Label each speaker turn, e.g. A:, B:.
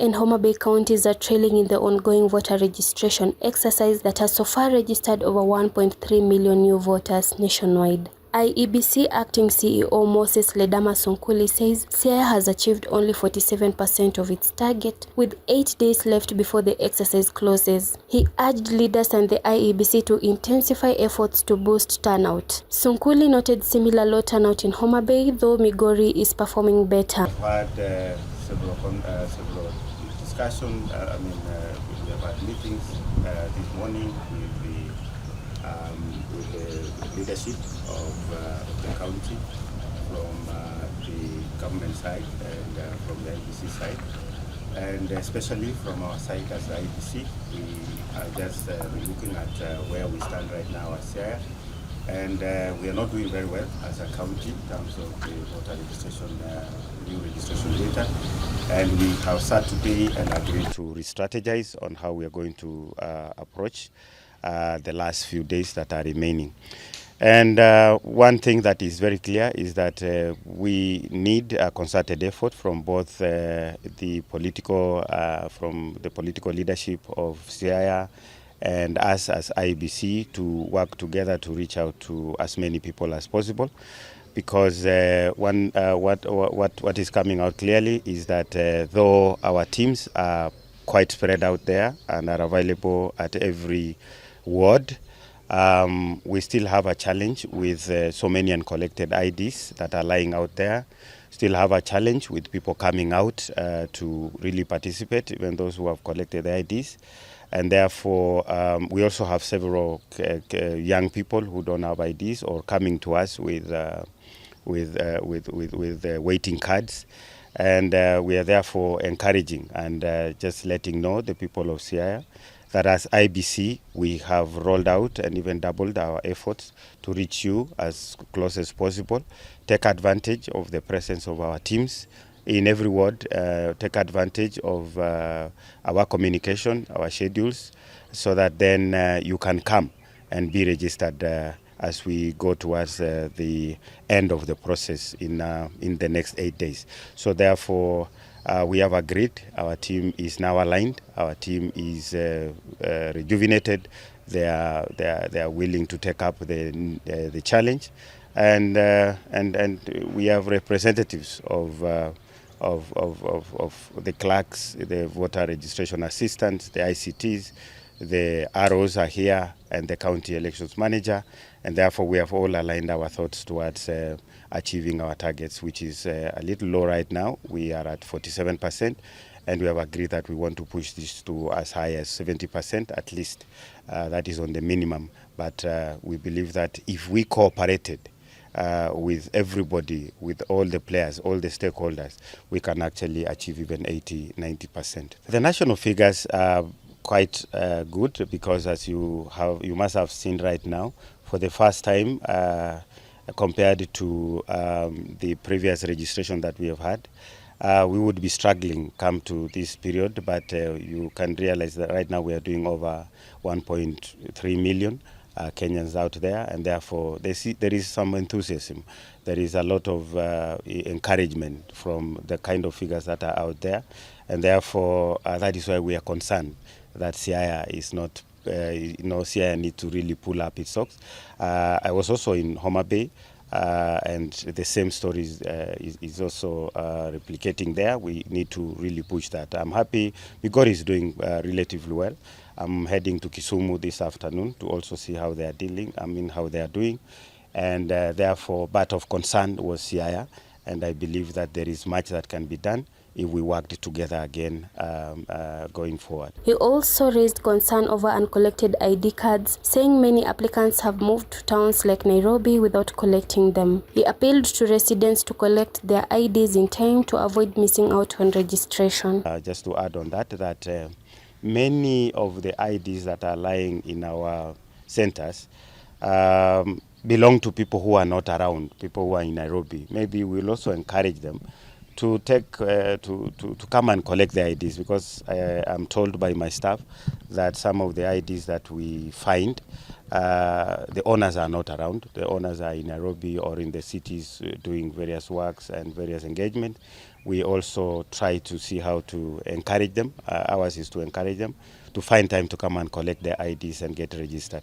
A: and Homa Bay counties are trailing in the ongoing voter registration exercise that has so far registered over 1.3 million new voters nationwide. IEBC Acting CEO Moses Ledama Sonkuli says Siaya has achieved only 47% of its target, with 8 days left before the exercise closes. He urged leaders and the IEBC to intensify efforts to boost turnout. Sonkuli noted similar low turnout in Homa Bay, though Migori is performing better.
B: We've had several discussions. We have had meetings this morning with the leadership of the county, from the government side and from the IBC side, and especially from our side as the IBC. We are just looking at where we stand right now as Siaya, and we are not doing very well as a county in terms of the voter registration, new registration data, and we have sat today and agreed to re-strategize on how we are going to approach the last few days that are remaining. And one thing that is very clear is that we need a concerted effort from both the political leadership of Siaya and us as IBC to work together to reach out to as many people as possible, because what is coming out clearly is that though our teams are quite spread out there and are available at every ward, we still have a challenge with so many uncollected IDs that are lying out there. Still have a challenge with people coming out to really participate, even those who have collected the IDs. And therefore, we also have several young people who don't have IDs or coming to us with waiting cards. And we are therefore encouraging and just letting know the people of Siaya that as IBC, we have rolled out and even doubled our efforts to reach you as close as possible. Take advantage of the presence of our teams in every ward, take advantage of our communication, our schedules, so that then you can come and be registered as we go towards the end of the process in the next 8 days. So therefore, we have agreed, our team is now aligned, our team is rejuvenated, they are willing to take up the challenge, and we have representatives of the clerks, the voter registration assistants, the ICTs, the ROs are here, and the county elections manager, and therefore we have all aligned our thoughts towards achieving our targets, which is a little low right now. We are at 47%, and we have agreed that we want to push this to as high as 70% at least. That is on the minimum, but we believe that if we cooperated with everybody, with all the players, all the stakeholders, we can actually achieve even 80–90%. The national figures are quite good, because as you must have seen right now, for the first time compared to the previous registration that we have had, we would be struggling come to this period, but you can realize that right now we are doing over 1.3 million Kenyans out there, and therefore there is some enthusiasm. There is a lot of encouragement from the kind of figures that are out there, and therefore that is why we are concerned that Siaya is not, Siaya needs to really pull up its socks. I was also in Homa Bay, and the same story is also replicating there. We need to really push that. I'm happy Migori is doing relatively well. I'm heading to Kisumu this afternoon to also see how they are how they are doing. And therefore, but of concern was Siaya, and I believe that there is much that can be done if we worked together again going forward.
A: He also raised concern over uncollected ID cards, saying many applicants have moved to towns like Nairobi without collecting them. He appealed to residents to collect their IDs in time to avoid missing out on registration.
B: Just to add on that many of the IDs that are lying in our centers belong to people who are not around, people who are in Nairobi. Maybe we'll also encourage them to come and collect the IDs, because I'm told by my staff that some of the IDs that we find the owners are not around. The owners are in Nairobi or in the cities doing various works and various engagement. We also try to see how to encourage them. Ours is to encourage them to find time to come and collect their IDs and get registered.